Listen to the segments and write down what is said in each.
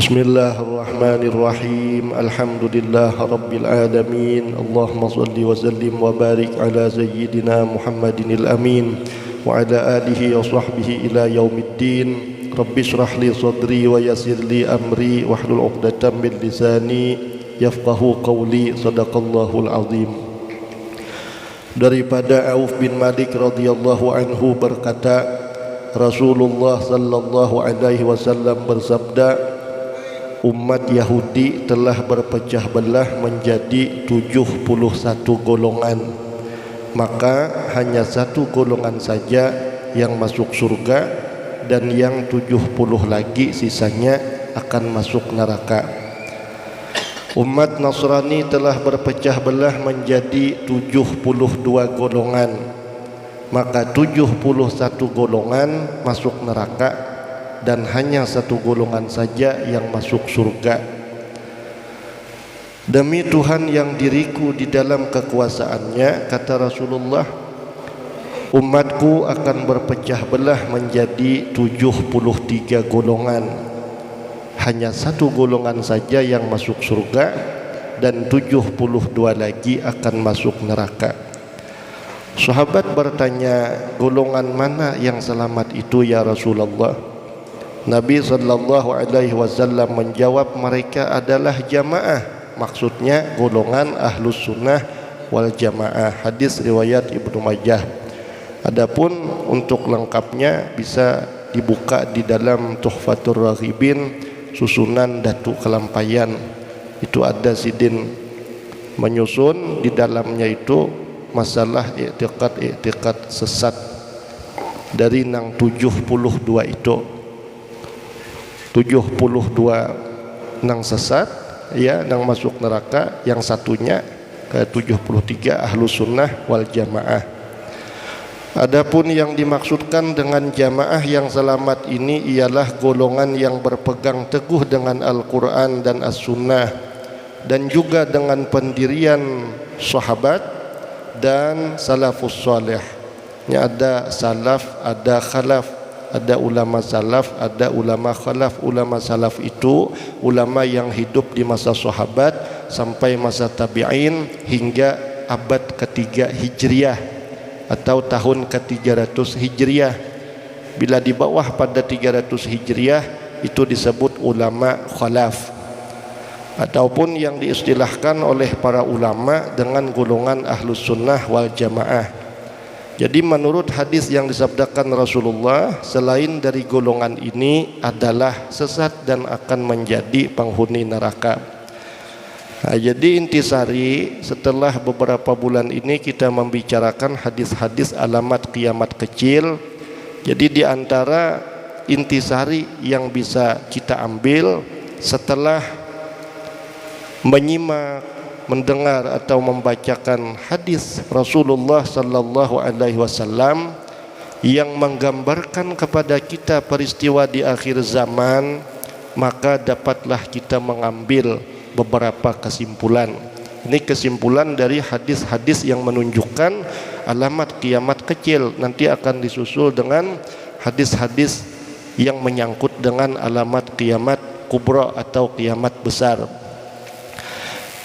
Bismillahirrahmanirrahim. Alhamdulillah Rabbil alamin. Allahumma salli wa sallim wa barik ala sayyidina Muhammadinil amin wa ala alihi wa sahbihi ila yaumiddin. Rabbi shrah li sadri wa yassir li amri wahlul 'uqdatam min lisani yafqahu qawli. Shadaqallahul azim. Daripada Auf bin Malik radhiyallahu anhu berkata, Rasulullah sallallahu alaihi wasallam bersabda, umat Yahudi telah berpecah belah menjadi 71 golongan, maka hanya satu golongan saja yang masuk surga dan yang 70 lagi sisanya akan masuk neraka. Umat Nasrani telah berpecah belah menjadi 72 golongan, maka 71 golongan masuk neraka dan hanya satu golongan saja yang masuk surga. Demi Tuhan yang diriku di dalam kekuasaannya, kata Rasulullah, umatku akan berpecah belah menjadi 73 golongan. Hanya satu golongan saja yang masuk surga dan 72 lagi akan masuk neraka. Sahabat bertanya, golongan mana yang selamat itu ya Rasulullah? Nabi sallallahu alaihi wasallam menjawab, mereka adalah jamaah, maksudnya golongan ahlus sunnah wal jamaah. Hadis riwayat Ibnu Majah. Adapun untuk lengkapnya bisa dibuka di dalam Tuhfatur Raghibin susunan Datuk Kelampayan. Itu ada sidin menyusun, di dalamnya itu masalah i'tiqad sesat dari nang 72 itu. 72 nang sesat, ya, nang masuk neraka, yang satunya ke 73 ahlus sunnah wal jamaah. Adapun yang dimaksudkan dengan jamaah yang selamat ini ialah golongan yang berpegang teguh dengan Al-Quran dan As-Sunnah, dan juga dengan pendirian sahabat dan salafus salih. Ada salaf, ada khalaf, ada ulama salaf, ada ulama khalaf. Ulama salaf itu ulama yang hidup di masa sahabat sampai masa tabi'in hingga abad ketiga Hijriah atau tahun ke-300 Hijriah. Bila di bawah pada 300 Hijriah itu disebut ulama khalaf, ataupun yang diistilahkan oleh para ulama dengan golongan ahlus sunnah wal jamaah. Jadi menurut hadis yang disabdakan Rasulullah, selain dari golongan ini adalah sesat dan akan menjadi penghuni neraka. Nah, jadi intisari, setelah beberapa bulan ini kita membicarakan hadis-hadis alamat kiamat kecil. Jadi di antara intisari yang bisa kita ambil setelah menyimak, mendengar atau membacakan hadis Rasulullah sallallahu alaihi wasallam yang menggambarkan kepada kita peristiwa di akhir zaman, maka dapatlah kita mengambil beberapa kesimpulan. Ini kesimpulan dari hadis-hadis yang menunjukkan alamat kiamat kecil. Nanti akan disusul dengan hadis-hadis yang menyangkut dengan alamat kiamat kubra atau kiamat besar.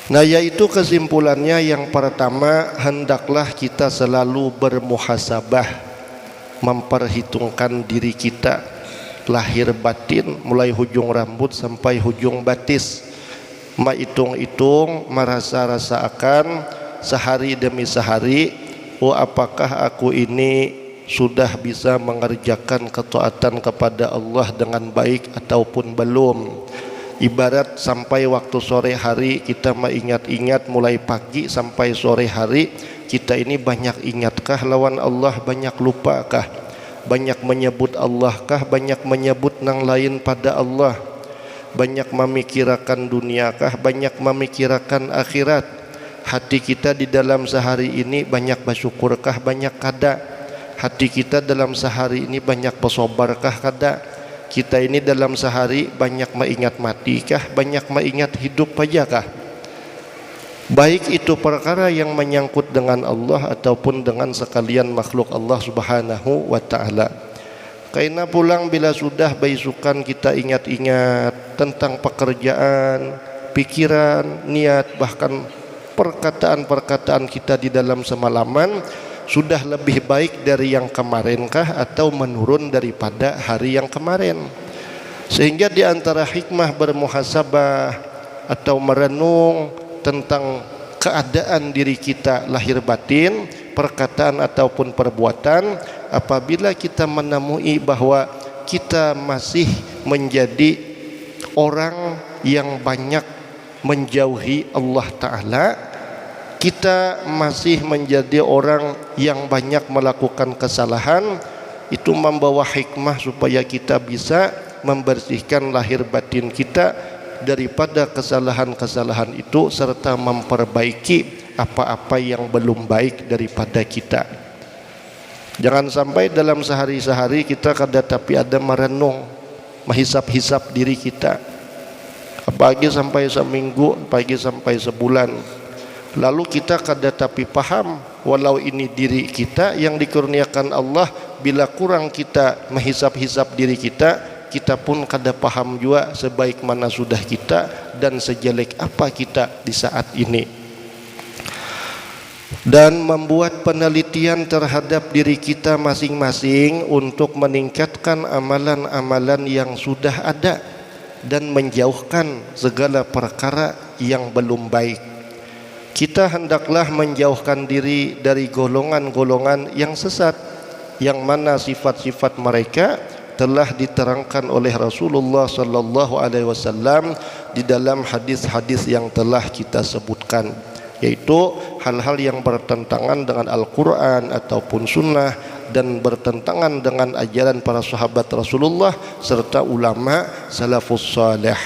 Nah, yaitu kesimpulannya yang pertama, hendaklah kita selalu bermuhasabah, memperhitungkan diri kita lahir batin, mulai hujung rambut sampai hujung batis. Menghitung-hitung, merasa-rasa akan sehari demi sehari, apakah aku ini sudah bisa mengerjakan ketaatan kepada Allah dengan baik ataupun belum. Ibarat sampai waktu sore hari kita mengingat-ingat, mulai pagi sampai sore hari kita ini banyak ingatkah lawan Allah, banyak lupakah, banyak menyebut Allah kah, banyak menyebut nang lain pada Allah, banyak memikirkan dunia kah, banyak memikirkan akhirat. Hati kita di dalam sehari ini banyak bersyukurkah, banyak kada. Hati kita dalam sehari ini banyak bersabarkah, kada. Kita ini dalam sehari banyak mengingat mati kah, banyak mengingat hidup aja kah. Baik itu perkara yang menyangkut dengan Allah ataupun dengan sekalian makhluk Allah Subhanahu wa ta'ala. Karena pulang bila sudah baisukan kita ingat-ingat tentang pekerjaan, pikiran, niat, bahkan perkataan-perkataan kita di dalam semalaman sudah lebih baik dari yang kemarinkah atau menurun daripada hari yang kemarin. Sehingga di antara hikmah bermuhasabah atau merenung tentang keadaan diri kita lahir batin, perkataan ataupun perbuatan, apabila kita menemui bahwa kita masih menjadi orang yang banyak menjauhi Allah Ta'ala, kita masih menjadi orang yang banyak melakukan kesalahan, itu membawa hikmah supaya kita bisa membersihkan lahir batin kita daripada kesalahan-kesalahan itu serta memperbaiki apa-apa yang belum baik daripada kita. Jangan sampai dalam sehari-sehari kita kada tapi ada merenung, menghisap-hisap diri kita, pagi sampai seminggu, pagi sampai sebulan. Lalu kita kada tapi paham walau ini diri kita yang dikurniakan Allah, bila kurang kita menghisap-hisap diri kita, kita pun kada paham juga sebaik mana sudah kita dan sejelek apa kita di saat ini. Dan membuat penelitian terhadap diri kita masing-masing untuk meningkatkan amalan-amalan yang sudah ada dan menjauhkan segala perkara yang belum baik. Kita hendaklah menjauhkan diri dari golongan-golongan yang sesat, yang mana sifat-sifat mereka telah diterangkan oleh Rasulullah sallallahu alaihi wasallam di dalam hadis-hadis yang telah kita sebutkan, yaitu hal-hal yang bertentangan dengan Al-Quran ataupun Sunnah dan bertentangan dengan ajaran para sahabat Rasulullah serta ulama salafus salih.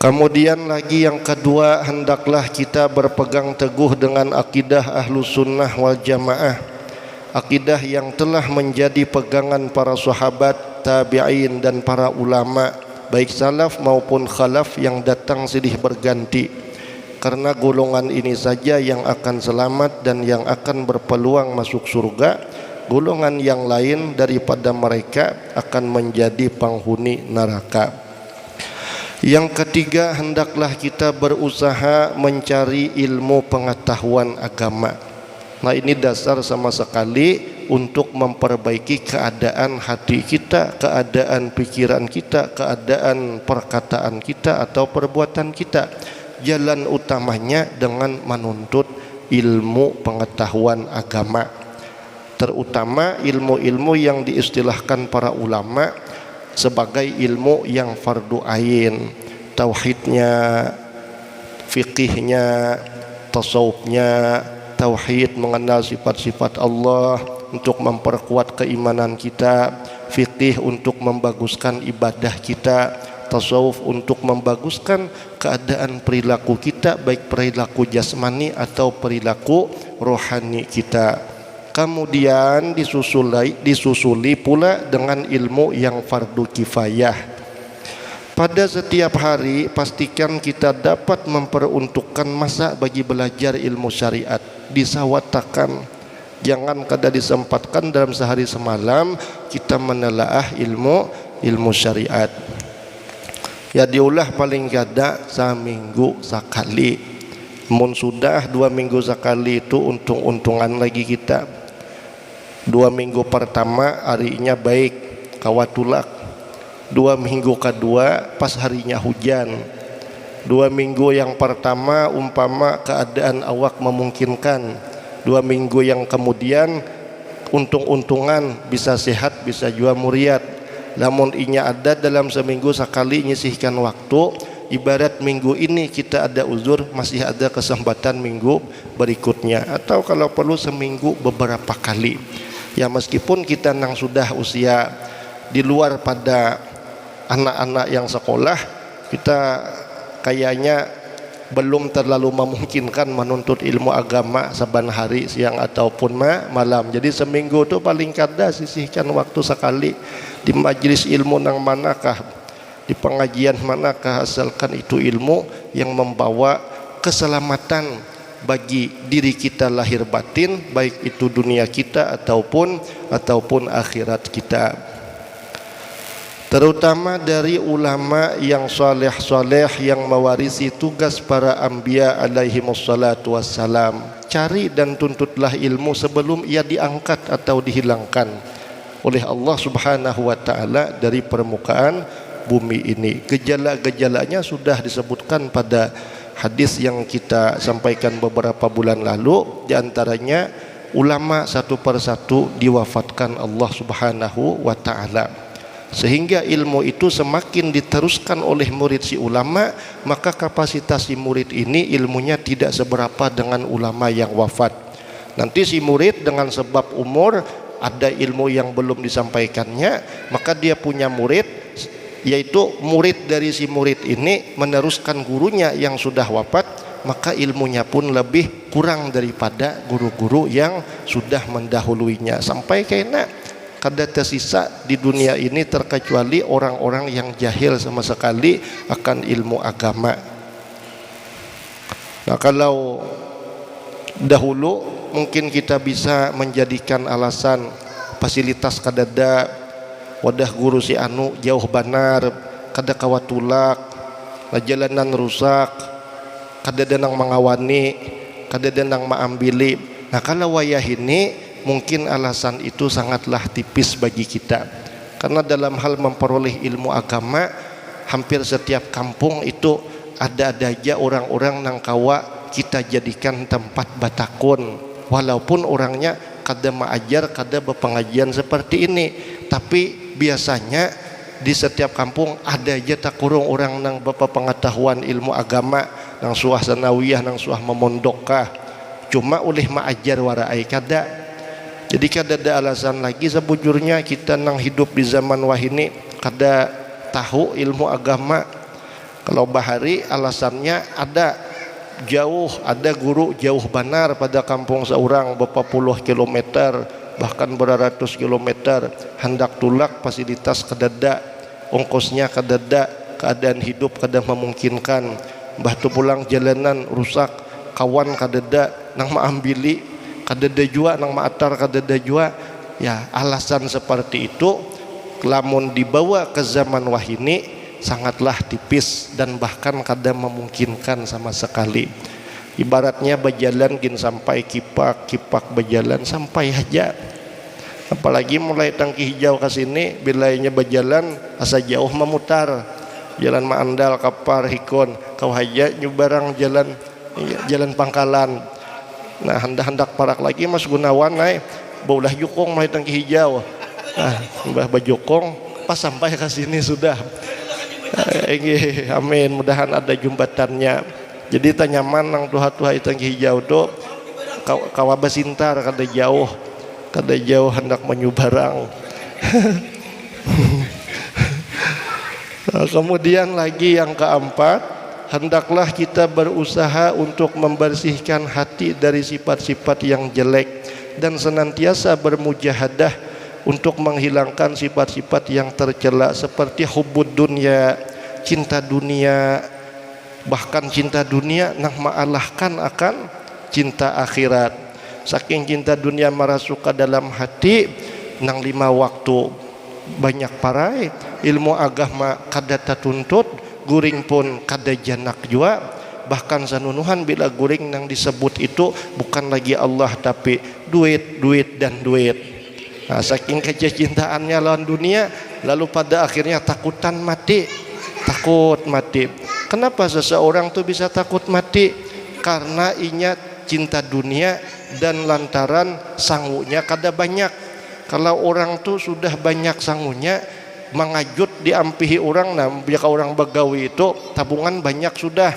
Kemudian lagi yang kedua, hendaklah kita berpegang teguh dengan akidah Ahlus Sunnah wal Jamaah, akidah yang telah menjadi pegangan para sahabat, tabi'in dan para ulama baik salaf maupun khalaf yang datang silih berganti. Karena golongan ini saja yang akan selamat dan yang akan berpeluang masuk surga. Golongan yang lain daripada mereka akan menjadi penghuni neraka. Yang ketiga, hendaklah kita berusaha mencari ilmu pengetahuan agama. Nah, ini dasar sama sekali untuk memperbaiki keadaan hati kita, keadaan pikiran kita, keadaan perkataan kita atau perbuatan kita. Jalan utamanya dengan menuntut ilmu pengetahuan agama, terutama ilmu-ilmu yang diistilahkan para ulama sebagai ilmu yang fardu ain, tauhidnya, fikihnya, tasawufnya, tauhid mengenal sifat-sifat Allah untuk memperkuat keimanan kita, fikih untuk membaguskan ibadah kita, tasawuf untuk membaguskan keadaan perilaku kita, baik perilaku jasmani atau perilaku rohani kita. Kemudian disusuli pula dengan ilmu yang fardu kifayah. Pada setiap hari pastikan kita dapat memperuntukkan masa bagi belajar ilmu syariat, disawatakan. Jangan kada disempatkan dalam sehari semalam kita menelaah ilmu syariat. Ya diulah paling kada seminggu sekali. Mun sudah 2 minggu sekali itu untung-untungan lagi kita. 2 minggu pertama harinya baik, kawatulak. 2 minggu kedua pas harinya hujan. 2 minggu yang pertama umpama keadaan awak memungkinkan. 2 minggu yang kemudian untung-untungan bisa sehat, bisa juga muriat. Namun inya ada dalam seminggu sekali nyisihkan waktu, ibarat minggu ini kita ada uzur, masih ada kesempatan minggu berikutnya, atau kalau perlu seminggu beberapa kali. Ya meskipun kita nang sudah usia di luar pada anak-anak yang sekolah, kita kayaknya belum terlalu memungkinkan menuntut ilmu agama saban hari siang ataupun malam. Jadi seminggu itu paling kada sisihkan waktu sekali di majelis ilmu nang manakah, di pengajian manakah, asalkan itu ilmu yang membawa keselamatan bagi diri kita lahir batin, baik itu dunia kita ataupun akhirat kita. Terutama dari ulama yang saleh-saleh yang mewarisi tugas para anbiya alaihimussalatu wassalam. Cari dan tuntutlah ilmu sebelum ia diangkat atau dihilangkan oleh Allah Subhanahu wa taala dari permukaan bumi ini. Gejala-gejalanya sudah disebutkan pada hadis yang kita sampaikan beberapa bulan lalu. Di antaranya ulama satu persatu diwafatkan Allah Subhanahu wa taala. Sehingga ilmu itu semakin diteruskan oleh murid si ulama, maka kapasitas si murid ini ilmunya tidak seberapa dengan ulama yang wafat. Nanti si murid dengan sebab umur ada ilmu yang belum disampaikannya, maka dia punya murid, yaitu murid dari si murid ini meneruskan gurunya yang sudah wafat, maka ilmunya pun lebih kurang daripada guru-guru yang sudah mendahuluinya. Sampai kena kada tersisa di dunia ini terkecuali orang-orang yang jahil sama sekali akan ilmu agama. Nah, kalau dahulu mungkin kita bisa menjadikan alasan fasilitas kadada, wadah guru si anu jauh banar, kada kawatulak, jalanan rusak, kada denang mengawani, kada denang maambili. Nah, kalau wayah ini mungkin alasan itu sangatlah tipis bagi kita, karena dalam hal memperoleh ilmu agama hampir setiap kampung itu ada aja orang-orang nang kawa kita jadikan tempat batakun, walaupun orangnya kada maajar, kada berpengajian seperti ini, tapi biasanya di setiap kampung ada aja tak kurang orang nang berpengetahuan ilmu agama, nang suah sanawiyah, nang suah memondokkah, cuma oleh maajar warai kada. Jadi kada ada alasan lagi sebujurnya kita nang hidup di zaman wahini kada tahu ilmu agama. Kalau bahari alasannya ada jauh, ada guru jauh banar pada kampung seorang berapa puluh kilometer bahkan beratus kilometer, hendak tulak fasilitas kadada, ongkosnya kadada, keadaan hidup kada memungkinkan, bah tu pulang jalanan rusak, kawan kadada nang maambili, kadada jua nang maatar kadada jua. Ya, alasan seperti itu lamun dibawa ke zaman wahini sangatlah tipis dan bahkan kada memungkinkan sama sekali. Ibaratnya berjalan gin sampai kipak berjalan sampai aja. Apalagi mulai tangki hijau ke sini bilainya berjalan asa jauh memutar. Jalan Maandal, Kapar, Hikon, kau haja nyubarang jalan Pangkalan. Nah, hendak parak lagi Mas Gunawan naik baulah jukong mulai tangki hijau. Nah, mbah bajukong pas sampai ke sini sudah. Amin, mudahan ada jembatannya. Jadi tanyaman nang tuha-tuha tangki hijau tu kawa basintar kada jauh hendak menyubarang. Nah, kemudian lagi yang keempat, hendaklah kita berusaha untuk membersihkan hati dari sifat-sifat yang jelek dan senantiasa bermujahadah untuk menghilangkan sifat-sifat yang tercela seperti hubbud dunya, cinta dunia, bahkan cinta dunia nang ma'alahkan akan cinta akhirat. Saking cinta dunia merasuk ke dalam hati nang 5 waktu banyak parai, ilmu agama kada tuntut, guring pun kada janak jua, bahkan sanunuhan bila guring nang disebut itu bukan lagi Allah tapi duit dan duit. Nah, saking kecintaannya lawan dunia, lalu pada akhirnya takut mati. Kenapa seseorang tuh bisa takut mati? Karena inya cinta dunia dan lantaran sangunya kada banyak. Kalau orang tuh sudah banyak sangunya, mengajut diampihi orang, nah jika orang begawi itu tabungan banyak sudah.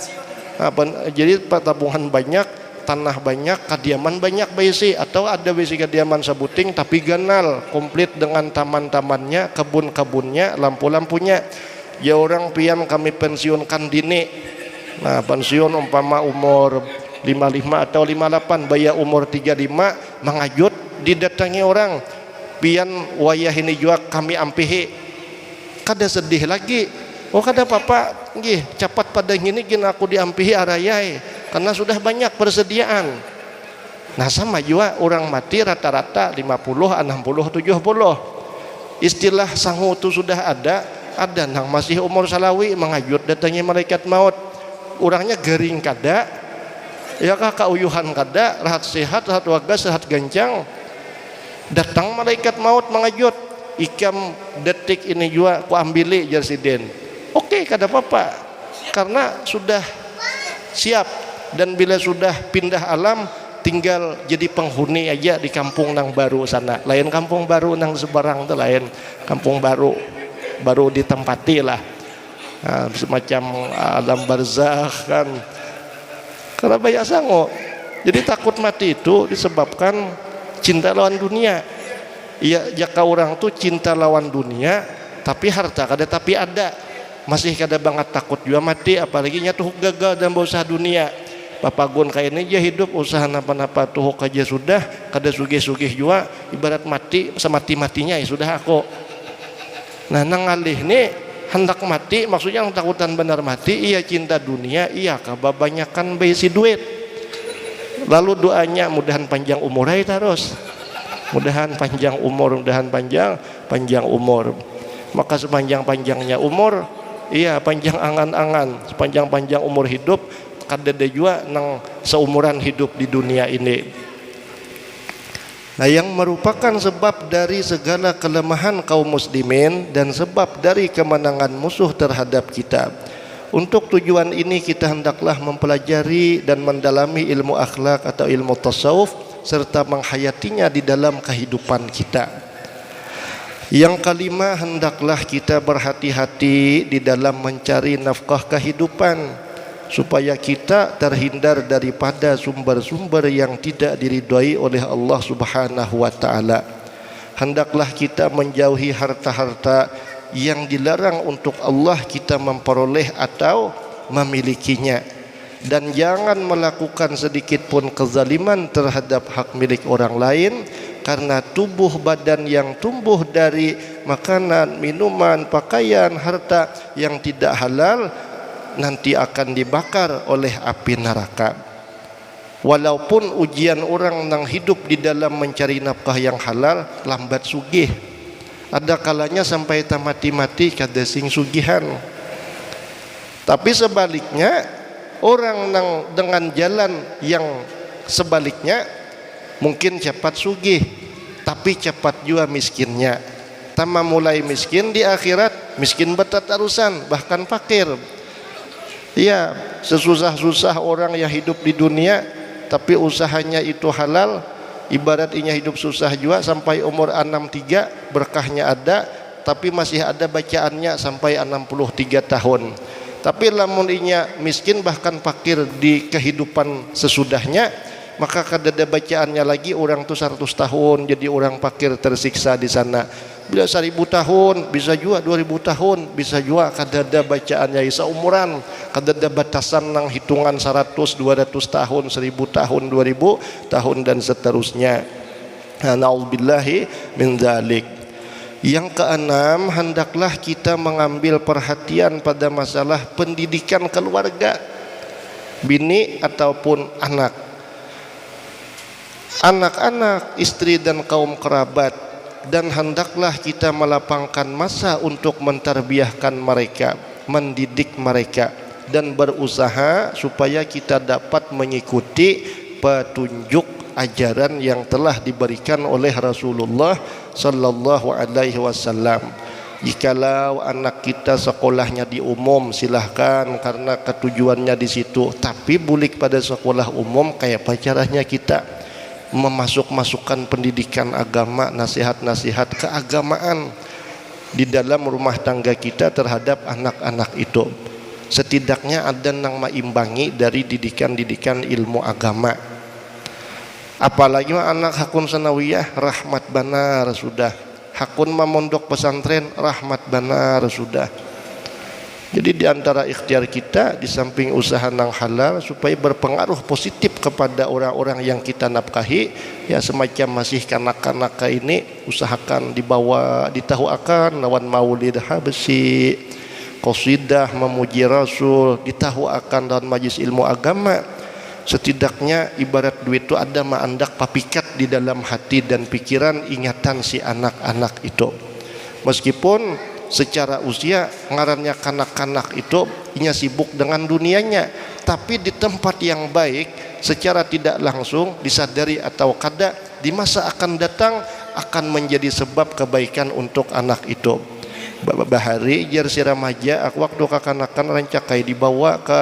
Nah, jadi tabungan banyak, tanah banyak, kediaman banyak besi, atau ada besi kediaman sebuting tapi ganal, komplit dengan taman-tamannya, kebun-kebunnya, lampu-lampunya. Ya orang pian kami pensiunkan dini. Nah, pensiun umpama umur 55 atau 58, bayar umur 35, mengajut didatangi orang. Pian wayah ini juga kami ampihi. Kada sedih lagi. Oh kada apa-apa, nggih, cepat pada gini gin aku diampihi arayai. karena sudah banyak persediaan. Nah sama juga orang mati rata-rata 50, 60, 70. Istilah sangu itu sudah ada nang masih umur salawi mengajut datangi malaikat maut. Orangnya gering kada, ya kakak uyuhan kada, rahat sehat, rahat wagas, rahat gancang. Datang malaikat maut mengajut, ikam detik ini juga ku ambili jersiden. Oke, kada apa-apa, karena sudah siap, dan bila sudah pindah alam tinggal jadi penghuni aja di kampung nang baru sana. Lain kampung baru nang seberang tuh, lain kampung baru ditempati lah. Nah, semacam alam barzakh kan. Karena banyak sango. Jadi takut mati itu disebabkan cinta lawan dunia. Iya, jaka orang tuh cinta lawan dunia, tapi harta kada tapi ada. Masih kada banget takut juga mati, apalagi nyatuh gagal dan berusaha dunia. Papagun kayak ini aja hidup usaha napa-napa tuh aja sudah, kada sugih-sugih juga, ibarat mati semati-matinya ya sudah aku. Nah nangalih nih hendak mati, maksudnya yang takutan benar mati, iya cinta dunia, iya kebanyakan besi duit. Lalu doanya mudahan panjang umur aja terus, mudahan panjang umur, mudahan panjang umur. Maka sepanjang-panjangnya umur, iya panjang angan-angan, sepanjang-panjang umur hidup, kada ada juga nang seumuran hidup di dunia ini. Nah yang merupakan sebab dari segala kelemahan kaum muslimin dan sebab dari kemenangan musuh terhadap kita. Untuk tujuan ini kita hendaklah mempelajari dan mendalami ilmu akhlak atau ilmu tasawuf serta menghayatinya di dalam kehidupan kita. Yang kelima, hendaklah kita berhati-hati di dalam mencari nafkah kehidupan supaya kita terhindar daripada sumber-sumber yang tidak diridhai oleh Allah Subhanahu wa taala. Hendaklah kita menjauhi harta-harta yang dilarang untuk Allah kita memperoleh atau memilikinya, dan jangan melakukan sedikit pun kezaliman terhadap hak milik orang lain, karena tubuh badan yang tumbuh dari makanan, minuman, pakaian, harta yang tidak halal nanti akan dibakar oleh api neraka. Walaupun ujian orang yang hidup di dalam mencari nafkah yang halal lambat sugih, ada kalanya sampai mati-mati kada sing sugihan. Tapi sebaliknya, orang yang dengan jalan yang sebaliknya mungkin cepat sugih, tapi cepat juga miskinnya. Tama mulai miskin, di akhirat miskin bertatarusan, bahkan fakir. Iya, sesusah-susah orang yang hidup di dunia tapi usahanya itu halal, ibarat inya hidup susah juga sampai umur 63, berkahnya ada tapi masih ada bacaannya sampai 63 tahun. Tapi lamun inya miskin bahkan fakir di kehidupan sesudahnya, maka kada ada bacaannya lagi, orang tuh 100 tahun jadi orang fakir tersiksa di sana. Bila 1000 tahun, bisa juga 2000 tahun, bisa juga kada ada bacaannya seumuran, kada ada batasan nang hitungan 100, 200 tahun, 1000 tahun, 2000 tahun dan seterusnya. Na'udzubillahi min dzalik. Yang keenam, hendaklah kita mengambil perhatian pada masalah pendidikan keluarga, bini ataupun anak. Anak-anak, istri dan kaum kerabat, dan hendaklah kita melapangkan masa untuk mentarbiahkan mereka, mendidik mereka, dan berusaha supaya kita dapat mengikuti petunjuk ajaran yang telah diberikan oleh Rasulullah sallallahu alaihi wasallam. Jikalau anak kita sekolahnya di umum, silahkan, karena ketujuannya di situ. Tapi bulik pada sekolah umum, kayak apa caranya kita memasuk-masukkan pendidikan agama, nasihat-nasihat keagamaan di dalam rumah tangga kita terhadap anak-anak itu. Setidaknya ada yang meimbangi dari didikan-didikan ilmu agama. Apalagi anak hakun sanawiyah, rahmat banar sudah. Hakun mamondok pesantren, rahmat banar sudah. Jadi di antara ikhtiar kita di samping usaha nang halal supaya berpengaruh positif kepada orang-orang yang kita nafkahi, ya semacam masih kanak-kanak ini, usahakan dibawa, ditahuakan lawan maulid habsi, qasidah memuji Rasul, ditahuakan dalam majlis ilmu agama. Setidaknya ibarat duit itu ada maandak papikat di dalam hati dan pikiran ingatan si anak-anak itu. Meskipun secara usia ngarannya kanak-kanak itu inya sibuk dengan dunianya, tapi di tempat yang baik secara tidak langsung disadari atau kada di masa akan datang akan menjadi sebab kebaikan untuk anak itu. Bahari jar si remaja aku waktu kakanakan rancakai dibawa ke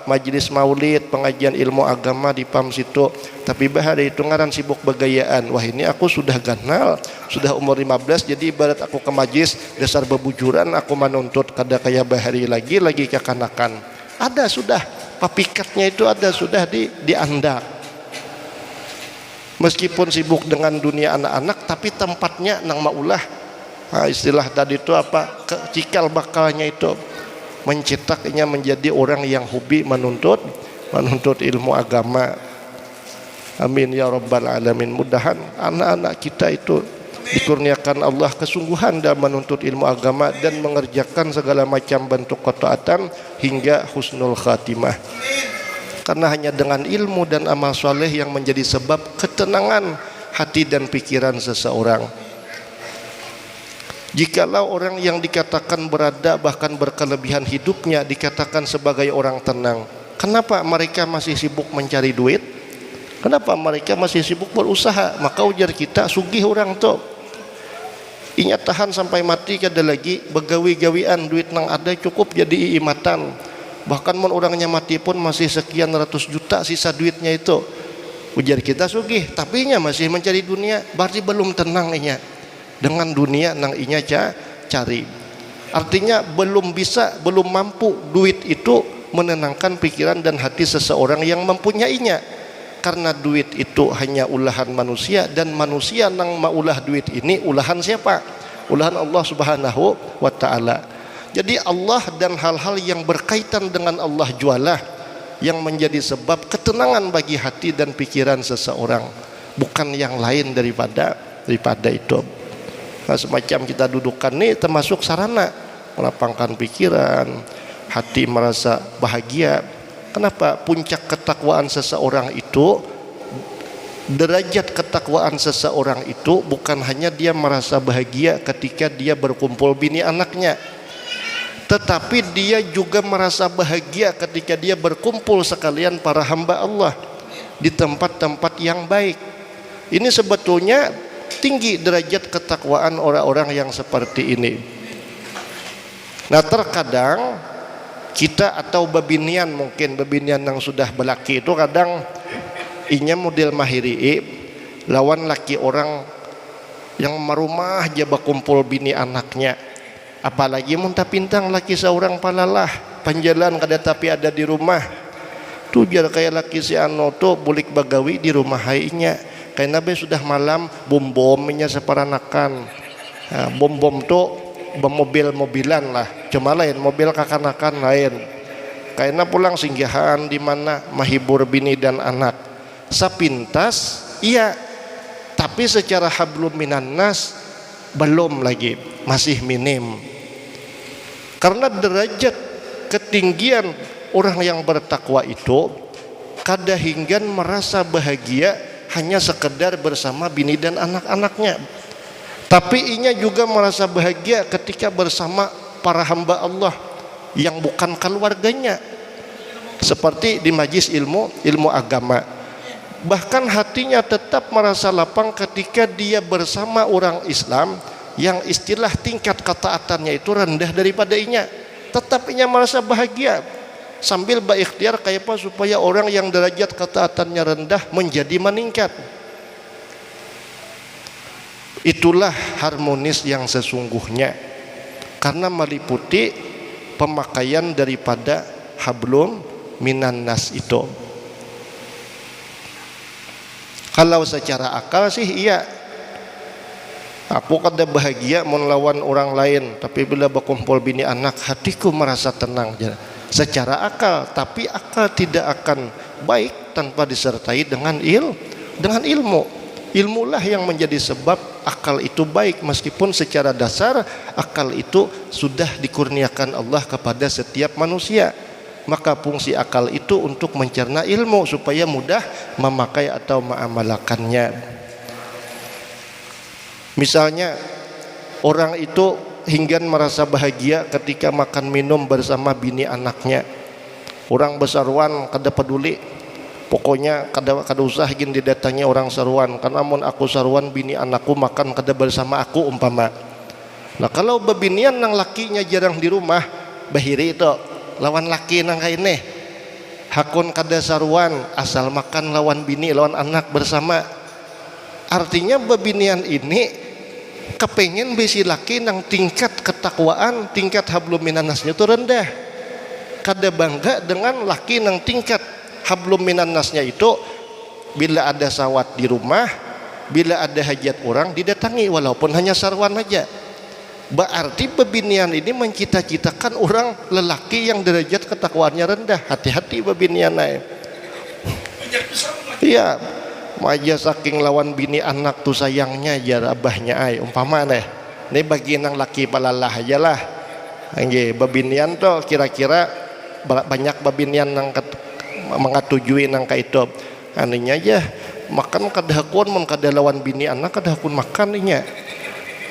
majelis maulid pengajian ilmu agama di PAM situ, tapi bahari itu ngaran sibuk begayaan. Wah ini aku sudah ganal, sudah umur 15, jadi ibarat aku ke majlis dasar bebujuran aku menuntut kada kaya bahari lagi kekanakan. Ada sudah papikatnya itu ada sudah diandak. Meskipun sibuk dengan dunia anak-anak, tapi tempatnya nang maulah. Nah, istilah tadi itu apa? Cikal bakalnya itu mencetaknya menjadi orang yang hobi menuntut ilmu agama. Amin ya rabbal alamin. Mudahan anak-anak kita itu dikurniakan Allah kesungguhan dalam menuntut ilmu agama dan mengerjakan segala macam bentuk ketaatan hingga husnul khatimah. Karena hanya dengan ilmu dan amal soleh yang menjadi sebab ketenangan hati dan pikiran seseorang. Jikalau orang yang dikatakan berada bahkan berkelebihan hidupnya dikatakan sebagai orang tenang, kenapa mereka masih sibuk mencari duit? Kenapa mereka masih sibuk berusaha? Maka ujar kita sugih orang tu inya tahan sampai mati kada lagi begawi-gawian, duit nang ada cukup jadi iimatan. Bahkan mun orangnya mati pun masih sekian ratus juta sisa duitnya itu. Ujar kita sugih, tapi inya masih mencari dunia, berarti belum tenang inya dengan dunia nang inya cari. Artinya belum mampu duit itu menenangkan pikiran dan hati seseorang yang mempunyainya. Karena duit itu hanya ulahan manusia, dan manusia nang maulah duit ini ulahan siapa? Ulahan Allah Subhanahu wa taala. Jadi Allah dan hal-hal yang berkaitan dengan Allah jualah yang menjadi sebab ketenangan bagi hati dan pikiran seseorang, bukan yang lain daripada itu. Nah, semacam kita dudukan ini termasuk sarana melapangkan pikiran, hati merasa bahagia. Kenapa? Puncak ketakwaan seseorang itu, derajat ketakwaan seseorang itu bukan hanya dia merasa bahagia ketika dia berkumpul bini anaknya, tetapi dia juga merasa bahagia ketika dia berkumpul sekalian para hamba Allah di tempat-tempat yang baik. Ini sebetulnya tinggi derajat ketakwaan orang-orang yang seperti ini. Nah, terkadang kita atau babinian, mungkin babinian yang sudah belaki itu kadang inya model mahiri lawan laki orang yang marumah aja berkumpul bini anaknya. Apalagi muntah pintang laki seorang palalah panjalan kada tapi ada di rumah. Tujar kayak laki si ano tu bulik bagawi di rumah hainya. Karena sudah malam bom-bomnya separanakan. Nah, bom-bom tu mobil-mobilan lah. Cuma lain mobil kakanakan lain. Karena pulang singgahan di mana mahibur bini dan anak. Sapintas iya, tapi secara hablum minan nas belum lagi, masih minim. Karena derajat ketinggian orang yang bertakwa itu kada hinggan merasa bahagia hanya sekedar bersama bini dan anak-anaknya, tapi inya juga merasa bahagia ketika bersama para hamba Allah yang bukan keluarganya, seperti di majlis ilmu agama. Bahkan hatinya tetap merasa lapang ketika dia bersama orang Islam yang istilah tingkat ketaatannya itu rendah daripada inya, tetap inya merasa bahagia sambil berikhtiar kayak apa supaya orang yang derajat ketaatannya rendah menjadi meningkat. Itulah harmonis yang sesungguhnya, karena meliputi pemakaian daripada hablum minan nas itu. Kalau secara akal sih iya, aku kada bahagia melawan orang lain, tapi bila berkumpul bini anak hatiku merasa tenang secara akal. Tapi akal tidak akan baik tanpa disertai dengan ilmu. Ilmulah yang menjadi sebab akal itu baik, meskipun secara dasar akal itu sudah dikurniakan Allah kepada setiap manusia. maka fungsi akal itu untuk mencerna ilmu supaya mudah memakai atau mengamalkannya. Misalnya orang itu hingga merasa bahagia ketika makan minum bersama bini anaknya. Orang besaruan kada peduli, pokoknya kada usah gin didatangi orang saruan, karena mun aku saruan bini anakku makan kada bersama aku umpama. Nah kalau bebinian nang lakinya jarang di rumah, bahiri itu lawan laki nang kaine hakun kada saruan asal makan lawan bini lawan anak bersama. Artinya bebinian ini kepengen besi laki nang tingkat ketakwaan, tingkat hablum minannasnya itu rendah. Kada bangga dengan laki nang tingkat hablum minannasnya itu bila ada sawat di rumah, bila ada hajat orang didatangi walaupun hanya sarwan aja. Berarti bebinian ini mencita-citakan orang lelaki yang derajat ketakwaannya rendah. Hati-hati bebinian naik. Iya, maja saking lawan bini anak tuh sayangnya jar abahnya ay umpama nih. Ini bagi nang laki palalah aja lah. Nggih, bebinian tuh kira-kira banyak bebinian nang mengatujui nang itu. Aninya aja makan kada hakun mun kada lawan bini anak kada hakun makan nya.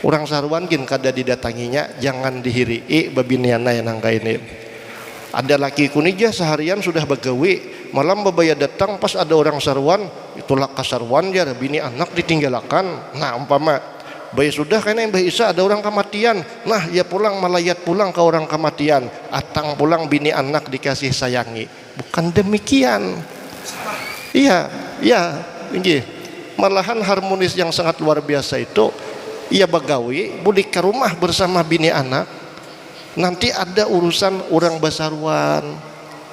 Orang saruan gin kada didatanginya, jangan dihirii babiniana yang nangka ini. Ada laki kunija seharian sudah begawi, malam babaya datang pas ada orang saruan, itulah kasarwan jar bini anak ditinggalkan. Nah umpama bayi sudah kayaknya Mbah Isa ada orang kematian, nah ya pulang melayat pulang ke orang kematian, atang pulang bini anak dikasih sayangi. Bukan demikian. Iya, ini malahan harmonis yang sangat luar biasa itu. Ia bagawi budik ke rumah bersama bini anak, nanti ada urusan orang basaruan,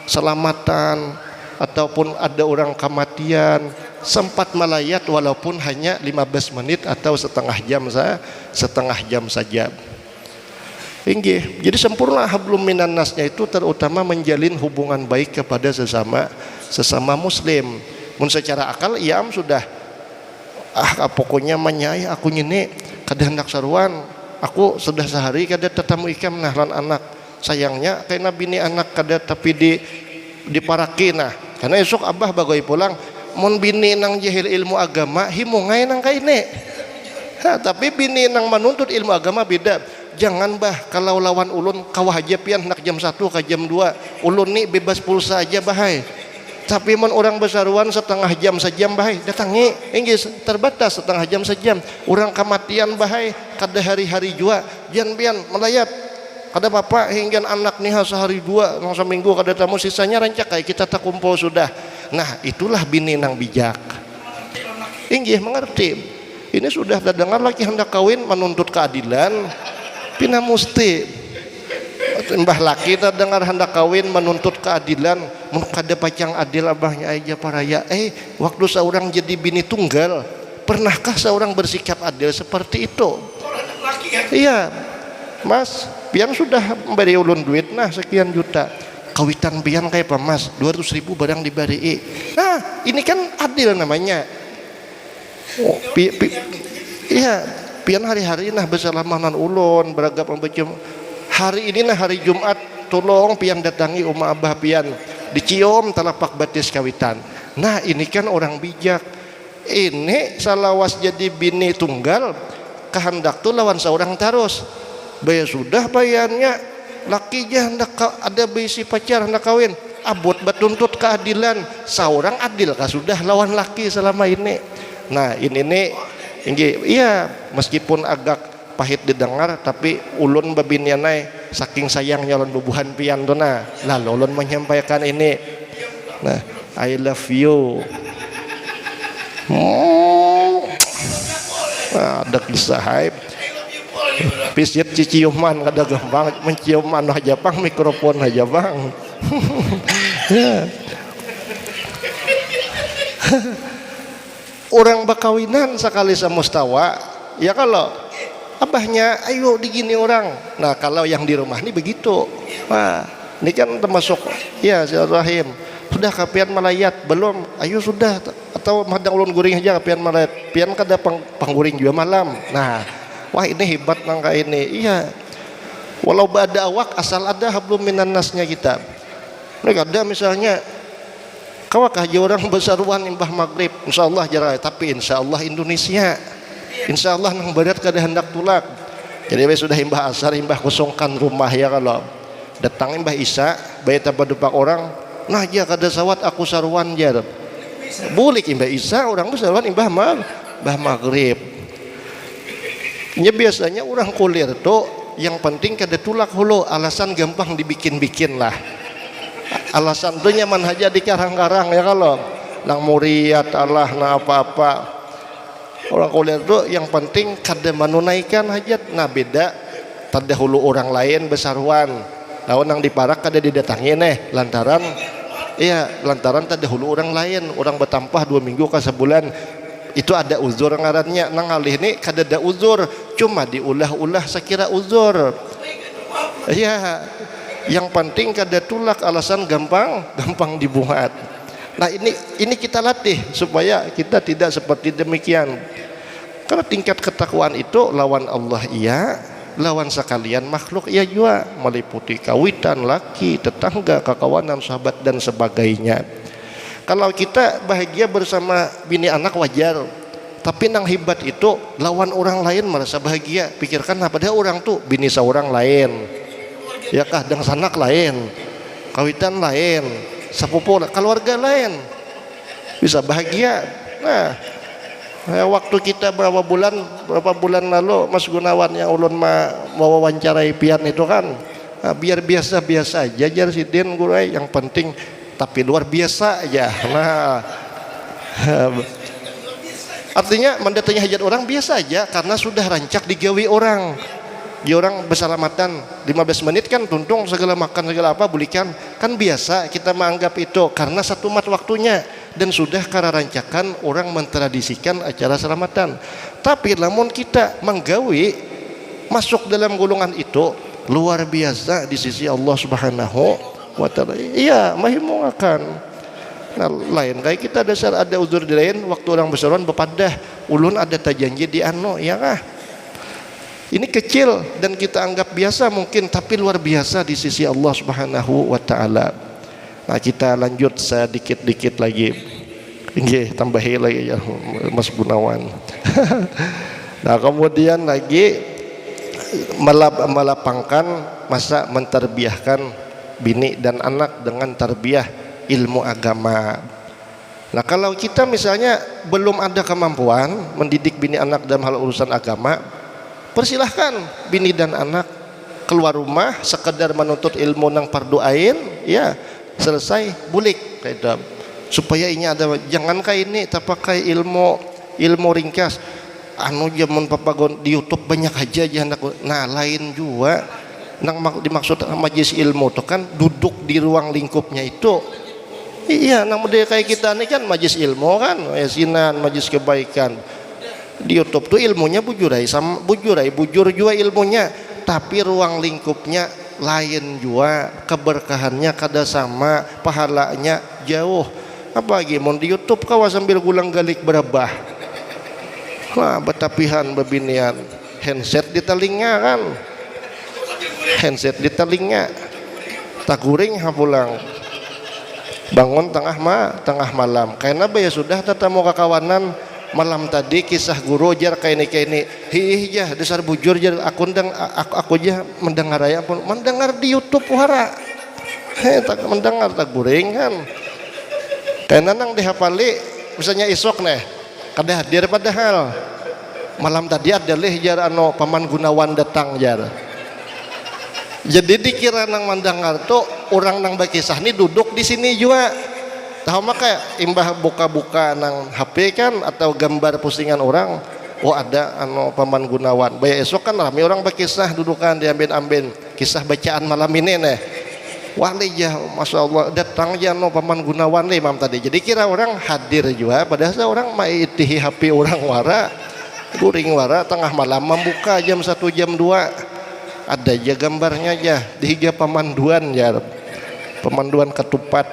selamatan, ataupun ada orang kematian, sempat melayat walaupun hanya 15 menit atau setengah jam saja. Inggih, jadi sempurna hablum minannasnya itu terutama menjalin hubungan baik kepada sesama muslim. Mun secara akal iam sudah pokoknya menyai aku nyini kada hendak saruan, aku sudah sehari kada tetamu ikam nahlan anak. Sayangnya kayak bini anak kada tapi diparaki nah. Karena esok abah bagai pulang mun bini nang jahil ilmu agama himungai nang kaine. Tapi bini nang menuntut ilmu agama beda. Jangan bah kalau lawan ulun kawah aja pian nak jam 1 ke jam 2. Ulun ni bebas pulsa aja bahai. Tapi mun orang besaruan setengah jam sejam bahai datangi inggih terbatas setengah jam sejam. Orang kematian bahai kada hari-hari jua jan pian melayat kada bapak hingga anak nih sehari dua nang seminggu kada tamu sisanya rancak kayak kita tak kumpul sudah. Nah itulah bini nang bijak inggih mengerti. Ini sudah dengar laki hendak kawin menuntut keadilan pina musti mbah laki dengar hendak kawin menuntut keadilan mun kada pacang adil abahnya aja paraya. Waktu seorang jadi bini tunggal pernahkah seorang bersikap adil seperti itu? Iya mas, pian sudah memberi ulun duit nah sekian juta, kawitan pian kayak apa mas 200.000 barang dibari. Nah ini kan adil namanya. Iya pian hari-hari nah besalamanan ulun beragam membaca. Hari ini nah hari Jumat tolong pian datangi umah abah pian dicium telapak batis kawitan. Nah ini kan orang bijak. Ini salawas jadi bini tunggal kehendak tuh lawan seorang terus bayar sudah bayarnya laki jah hendak ada bisi pacar hendak kawin abot batuntut keadilan seorang adil kah sudah lawan laki selama ini. Nah ini iya meskipun agak pahit didengar tapi ulun babinianai saking sayangnya ulun bubuhan pian dona lalu ulun menyampaikan ini. Nah I love you. Ada kisah hype pisit ciciuman kada gampang menciuman aja bang mikrofon aja bang. Orang bakawinan sekali semustawa ya kalau abahnya ayo digini orang. Nah kalau yang di rumah ini begitu. Wah ini kan termasuk ya silaturahim. Sudah kapian melayat belum? Ayo sudah atau madang ulun guring aja kapian melayat. Pian kada pangguring juga malam. Nah wah ini hebat nangka ini. Iya walau ada awak asal ada hablum minannasnya kita. Mereka ada misalnya kawakah je orang besaruan imbah maghrib insyaallah jarak, tapi insyaallah Indonesia insyaallah nang badat kada hendak tulak. Jadi sudah imbah asar imbah kosongkan rumah ya, kalau datang imbah isya bayi tabadupak orang nah ja kada sawat aku saruan jar bulik imbah isya orang besaruan imbah maghrib. Nya biasanya orang kulir tuh yang penting kada tulak hulu, alasan gampang dibikin-bikin lah. Alasan tuh nyaman aja di karang-karang ya, kalau nang muriat Allah na apa-apa orang kuliah tuh yang penting kada menunaikan hajat. Nah beda tada hulu orang lain besaruan lawan nang diparak kada didatangi lantaran tada hulu orang lain orang bertampah 2 minggu ke sebulan, itu ada uzur ngarannya. Nang alih ini kada ada uzur, cuma diulah-ulah sekira uzur ya. Yang penting kada tulak, alasan gampang dibuat. Nah ini kita latih supaya kita tidak seperti demikian. Karena tingkat ketakwaan itu lawan Allah iya, lawan sekalian makhluk iya juga, meliputi kawitan, laki, tetangga, kakawanan, sahabat dan sebagainya. Kalau kita bahagia bersama bini anak wajar, tapi nang hebat itu lawan orang lain merasa bahagia. Pikirkan padahal orang tuh bini seorang lain ya kah, dengan sanak lain, kawitan lain, sepupu keluarga lain, bisa bahagia. Nah waktu kita berapa bulan lalu Mas Gunawan yang ulun mau wawancarai pian itu kan, biar biasa-biasa aja jar sidin gurai, yang penting tapi luar biasa aja. Nah artinya mendatangnya hajat orang biasa aja karena sudah rancak digawi orang. Ya orang bersalamatan 15 menit kan tuntung segala makan segala apa bulikan kan biasa kita menganggap itu karena satu mat waktunya dan sudah karena rancakan orang mentradisikan acara selamatan. Tapi namun kita menggawi masuk dalam golongan itu luar biasa di sisi Allah Subhanahu wa taala. Iya, mahimu akan. Nah, lain kayak kita dasar ada uzur di lain waktu orang besaruan bepadah ulun ada tajanji di ya kah? Ini kecil dan kita anggap biasa mungkin, tapi luar biasa di sisi Allah Subhanahu wa taala. Nah, kita lanjut sedikit-dikit lagi. Nggih, tambahi lagi ya Mas Gunawan. Nah, kemudian lagi melapangkan masa menterbiahkan bini dan anak dengan tarbiyah ilmu agama. Nah, kalau kita misalnya belum ada kemampuan mendidik bini anak dalam hal urusan agama, persilahkan bini dan anak keluar rumah sekedar menuntut ilmu nang fardu ain ya, selesai bulik kayak itu. Supaya ini ada, jangan kayak ini tapi kayak ilmu ringkas anu jaman papagon di YouTube banyak aja anak. Nah lain juga nang dimaksud majelis ilmu itu kan duduk di ruang lingkupnya itu. Iya, nang model kayak kita ini kan majelis ilmu kan, yasinan, majelis kebaikan. Di YouTube tuh ilmunya bujur juga ilmunya, tapi ruang lingkupnya lain juga, keberkahannya kada sama, pahalanya jauh. Apalagi mau di YouTube kau sambil gulang galik berabah, wah betapihan bebinian, handset di telinga kan, tak guring pulang, bangun tengah malam, karena ya sudah tetamu kakawanan malam tadi kisah guru jar kayak ini hih jah dasar bujur jar aku aja mendengar ayah pun mendengar di YouTube wara tak mendengar tak guring kan karena nang dihafali misalnya isok kada hadir padahal malam tadi ada jar ano Paman Gunawan datang jar, jadi dikira nang mendengar tuh orang nang bakisah ini duduk di sini juga. Tahu maka imbah buka-buka nang HP kan atau gambar postingan orang, oh ada anu Paman Gunawan. Baya esok kan ramai orang berkisah dudukan diambil kisah bacaan malam ini Wali ya, masya Allah datang ya anu Paman Gunawan nih mam tadi. Jadi kira orang hadir juga, padahal orang maitihi HP orang wara, guring wara tengah malam membuka jam 1 jam 2 ada aja gambarnya aja di higa pemanduan ya, pemanduan ketupat.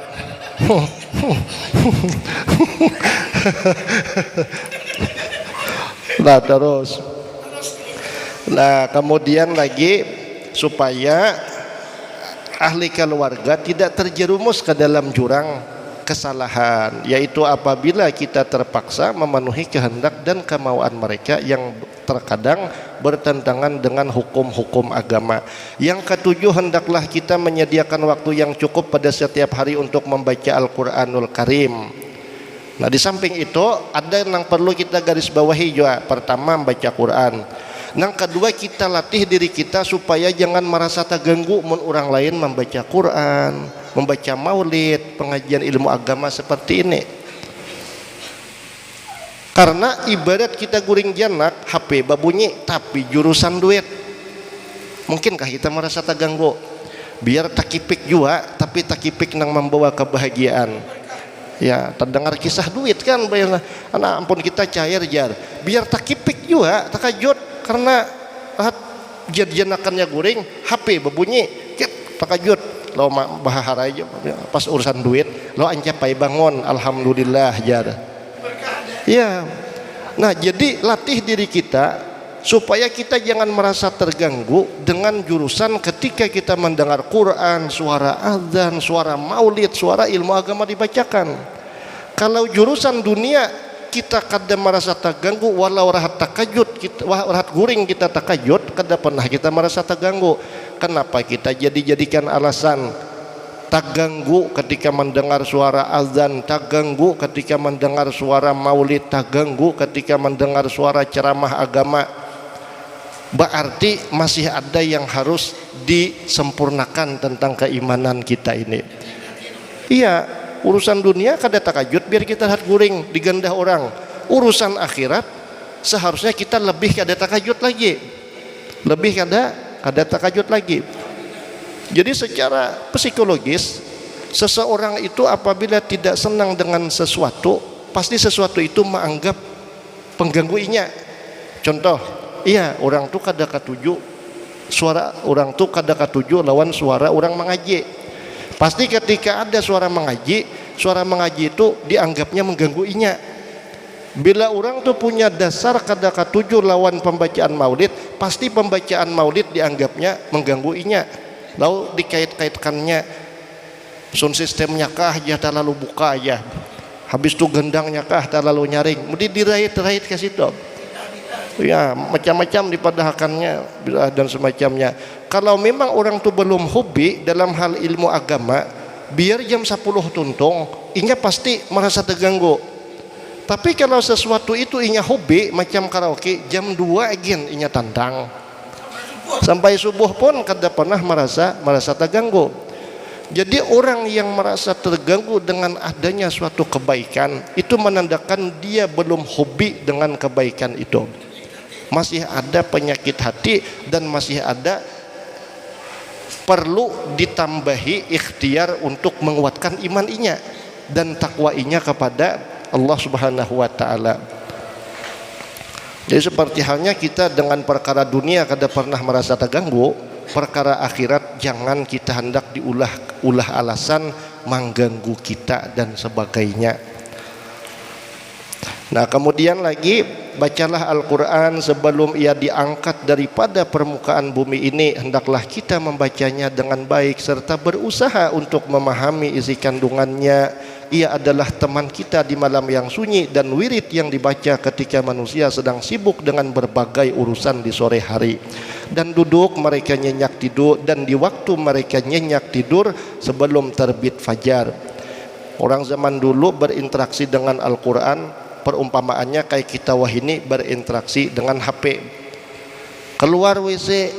Nah terus, nah kemudian lagi supaya ahli keluarga tidak terjerumus ke dalam jurang kesalahan, yaitu apabila kita terpaksa memenuhi kehendak dan kemauan mereka yang terkadang bertentangan dengan hukum-hukum agama. Yang ketujuh, hendaklah kita menyediakan waktu yang cukup pada setiap hari untuk membaca Al-Quranul Karim. Nah, di samping itu ada yang perlu kita garis bawahi juga. Pertama, membaca Quran. Yang kedua, kita latih diri kita supaya jangan merasa terganggu mun orang lain membaca Quran, membaca maulid, pengajian ilmu agama seperti ini. Karena ibarat kita guring janak, HP babunyi tapi jurusan duit. Mungkinkah kita merasa terganggu? Biar takipik juga, tapi takipik nang membawa kebahagiaan. Ya, terdengar kisah duit kan, bayarlah. Anak ampun kita cair jar. Biar takipik juga, takajut karena janakannya guring, HP berbunyi, takajut. Lo bahara aja pas urusan duit, lo ancapai bangun, alhamdulillah jar. Ya. Nah, jadi latih diri kita supaya kita jangan merasa terganggu dengan jurusan ketika kita mendengar Quran, suara azan, suara maulid, suara ilmu agama dibacakan. Kalau jurusan dunia kita kadang merasa terganggu, walau rahat takajud, rahat guring kita takajud, kada pernah kita merasa terganggu. Kenapa kita jadikan alasan terganggu ketika mendengar suara azan, terganggu ketika mendengar suara maulid, terganggu ketika mendengar suara ceramah agama? Berarti masih ada yang harus disempurnakan tentang keimanan kita ini. Iya, urusan dunia kada takajud biar kita hat guring digandah orang. Urusan akhirat seharusnya kita lebih kada takajud lagi. Lebih kada takajud lagi. Jadi secara psikologis, seseorang itu apabila tidak senang dengan sesuatu, pasti sesuatu itu menganggap penggangguinya. Contoh, iya, orang tuh kada katuju suara orang tuh kada katuju lawan suara orang mengaji. Pasti ketika ada suara mengaji itu dianggapnya menggangguinya. Bila orang tuh punya dasar kada katuju lawan pembacaan maulid, pasti pembacaan maulid dianggapnya menggangguinya. Lalu dikait-kaitkannya sound sistemnya kah ya terlalu buka aja. Habis itu gendangnya kah terlalu nyaring. Mesti dirait-rait ke situ. Ya, macam-macam dipadahakannya dan semacamnya. Kalau memang orang itu belum hobi dalam hal ilmu agama, biar jam 10 tuntung, inya pasti merasa terganggu. Tapi kalau sesuatu itu inya hobi, macam karaoke, jam 2 again inya tantang. Sampai subuh pun kada pernah merasa terganggu. Jadi orang yang merasa terganggu dengan adanya suatu kebaikan, itu menandakan dia belum hobi dengan kebaikan itu. Masih ada penyakit hati dan masih ada perlu ditambahi ikhtiar untuk menguatkan imaninya dan takwainya kepada Allah Subhanahu wa taala. Jadi seperti halnya kita dengan perkara dunia kada pernah merasa terganggu, perkara akhirat jangan kita hendak diulah alasan mengganggu kita dan sebagainya. Nah, kemudian lagi, bacalah Al-Quran sebelum ia diangkat daripada permukaan bumi ini. Hendaklah kita membacanya dengan baik serta berusaha untuk memahami isi kandungannya. Ia adalah teman kita di malam yang sunyi dan wirid yang dibaca ketika manusia sedang sibuk dengan berbagai urusan di sore hari. Dan duduk mereka nyenyak tidur, dan di waktu mereka nyenyak tidur sebelum terbit fajar. Orang zaman dulu berinteraksi dengan Al-Quran, perumpamaannya kayak kita wahini berinteraksi dengan HP. Keluar WC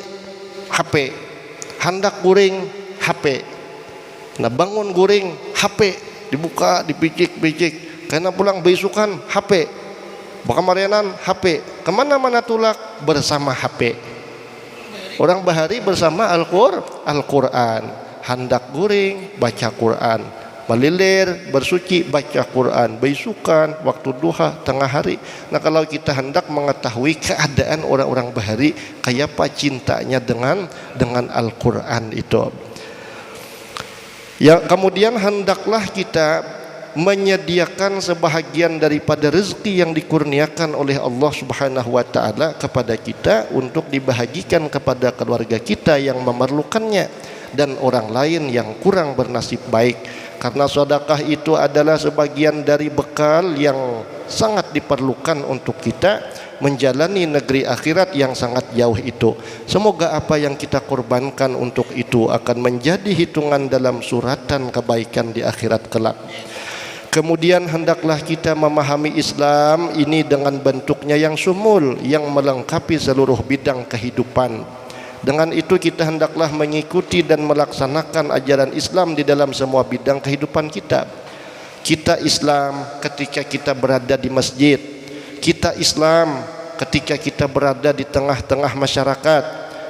HP, hendak guring HP, nah bangun guring HP, dibuka dipicik-picik, karena pulang besukan HP, kamarianan HP, kemana-mana tulak bersama HP. Orang bahari bersama Al-Quran, hendak guring baca Quran, melilir bersuci baca Quran, besukan waktu duha tengah hari. Nah, kalau kita hendak mengetahui keadaan orang-orang bahari kayak apa cintanya dengan Al-Quran itu, ya, kemudian hendaklah kita menyediakan sebahagian daripada rezeki yang dikurniakan oleh Allah Subhanahu wa taala kepada kita untuk dibahagikan kepada keluarga kita yang memerlukannya. dan orang lain yang kurang bernasib baik. Karena sedekah itu adalah sebagian dari bekal yang sangat diperlukan untuk kita menjalani negeri akhirat yang sangat jauh itu. Semoga apa yang kita korbankan untuk itu akan menjadi hitungan dalam suratan kebaikan di akhirat kelak. Kemudian hendaklah kita memahami Islam ini dengan bentuknya yang sumul, yang melengkapi seluruh bidang kehidupan. Dengan itu kita hendaklah mengikuti dan melaksanakan ajaran Islam di dalam semua bidang kehidupan kita. Kita Islam ketika kita berada di masjid. Kita Islam ketika kita berada di tengah-tengah masyarakat.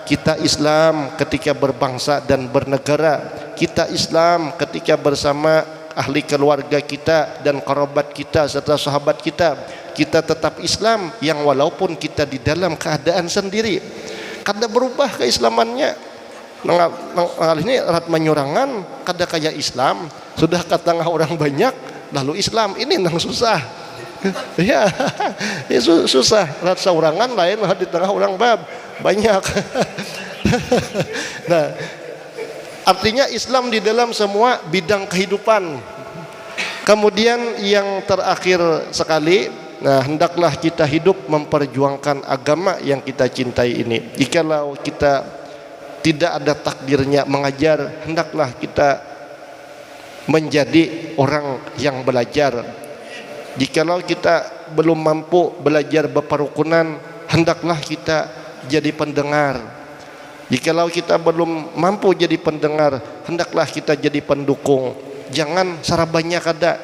Kita Islam ketika berbangsa dan bernegara. Kita Islam ketika bersama ahli keluarga kita dan kerabat kita serta sahabat kita. Kita tetap Islam yang walaupun kita di dalam keadaan sendiri, kada berubah keislamannya. Hal ini erat menyurangan kada kaya Islam sudah ke tengah orang banyak lalu Islam ini nang susah. Ya, susah. Erat saurangan lain di tengah orang banyak. Nah, artinya Islam di dalam semua bidang kehidupan. Kemudian yang terakhir sekali, nah, hendaklah kita hidup memperjuangkan agama yang kita cintai ini. Jikalau kita tidak ada takdirnya mengajar, hendaklah kita menjadi orang yang belajar. Jikalau kita belum mampu belajar berperukunan, hendaklah kita jadi pendengar. Jikalau kita belum mampu jadi pendengar, hendaklah kita jadi pendukung. Jangan sarabannya kada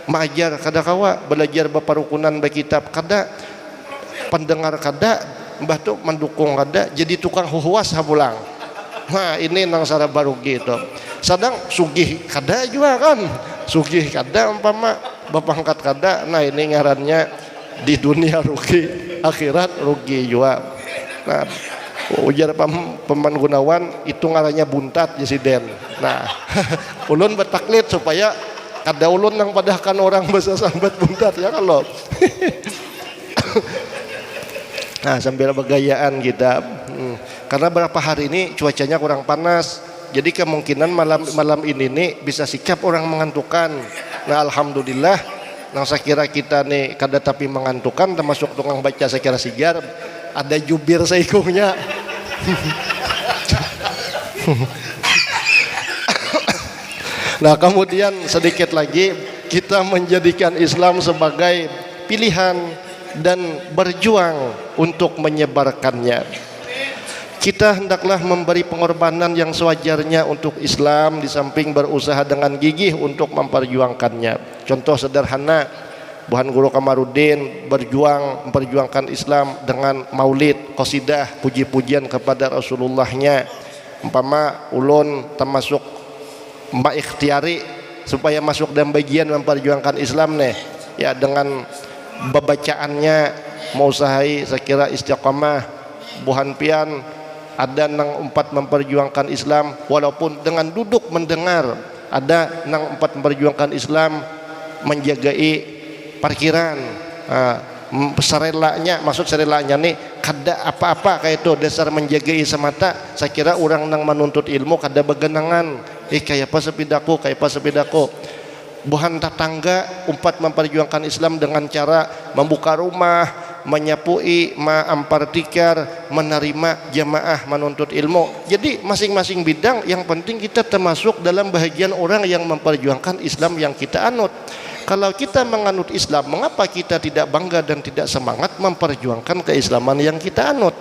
mengajar kada kawa, belajar berperukunan berkitab kada, pendengar kada, mbah tu mendukung kada, jadi tukang huhuas hapulang. Nah, ini nang saraba rugi itu. Sadang sugih kada juga kan, sugih kada umpama bapangkat kada. Nah, ini ngarannya di dunia rugi, akhirat rugi juga. Nah, ujar Paman Gunawan itu ngarannya buntat jesiden. Nah, ulun bertaklid supaya kada ulun nang padahkan orang bahasa sambat buntat ya kalau. Nah, sambil bergayaan kita. Karena berapa hari ini cuacanya kurang panas, jadi kemungkinan malam ini nih bisa sikap orang mengantukan. Nah, alhamdulillah, nang saya kira kita nih kada tapi mengantukan, termasuk tukang baca saya kira sigar, ada jubir seikungnya. Nah, kemudian sedikit lagi kita menjadikan Islam sebagai pilihan dan berjuang untuk menyebarkannya. Kita hendaklah memberi pengorbanan yang sewajarnya untuk Islam, di samping berusaha dengan gigih untuk memperjuangkannya. Contoh sederhana, Buhan Guru Kamarudin memperjuangkan Islam dengan maulid, qasidah, puji-pujian kepada Rasulullahnya. Umpama ulun termasuk mbak ikhtiari supaya masuk dalam bagian memperjuangkan Islam nih, ya dengan bacaannya mau usahai saya kira istiqamah buhan pian ada nang empat memperjuangkan Islam, walaupun dengan duduk mendengar. Ada nang empat memperjuangkan Islam menjagai parkiran, serelanya, maksud serelanya nih kada apa-apa kayak itu dasar menjagai semata. Saya kira orang nang menuntut ilmu kada begenangan, kayak apa sepidaku. Buhan tetangga empat memperjuangkan Islam dengan cara membuka rumah, menyapui, ampar tikar, menerima jamaah menuntut ilmu. Jadi masing-masing bidang yang penting kita termasuk dalam bahagian orang yang memperjuangkan Islam yang kita anut. Kalau kita menganut Islam, mengapa kita tidak bangga dan tidak semangat memperjuangkan keislaman yang kita anut?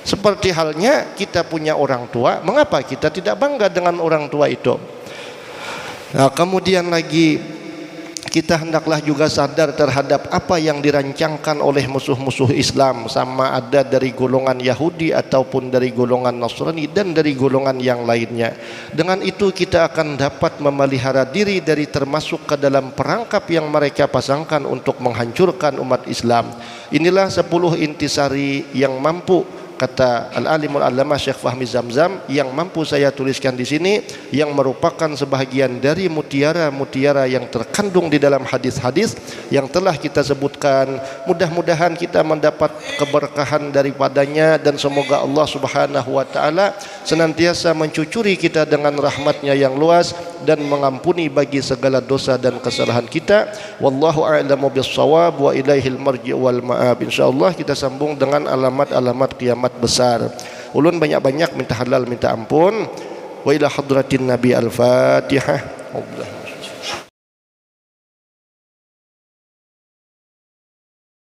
Seperti halnya kita punya orang tua, mengapa kita tidak bangga dengan orang tua itu? Nah, kemudian lagi kita hendaklah juga sadar terhadap apa yang dirancangkan oleh musuh-musuh Islam, sama ada dari golongan Yahudi ataupun dari golongan Nasrani dan dari golongan yang lainnya. Dengan itu kita akan dapat memelihara diri dari termasuk ke dalam perangkap yang mereka pasangkan untuk menghancurkan umat Islam. Inilah 10 intisari yang mampu kata Al-Alimul Allamah Syekh Fahmi Zamzam, yang mampu saya tuliskan di sini, yang merupakan sebahagian dari mutiara-mutiara yang terkandung di dalam hadis-hadis yang telah kita sebutkan. Mudah-mudahan kita mendapat keberkahan daripadanya, dan semoga Allah Subhanahu wa taala senantiasa mencucuri kita dengan rahmatnya yang luas dan mengampuni bagi segala dosa dan kesalahan kita. Wallahu a'lamu bis-shawab wa ilaihil marji' wal ma'ab. Insyaallah kita sambung dengan alamat-alamat kiamat besar. Ulun banyak-banyak minta halal minta ampun. Wa ila hadratin Nabi al-Fatihah.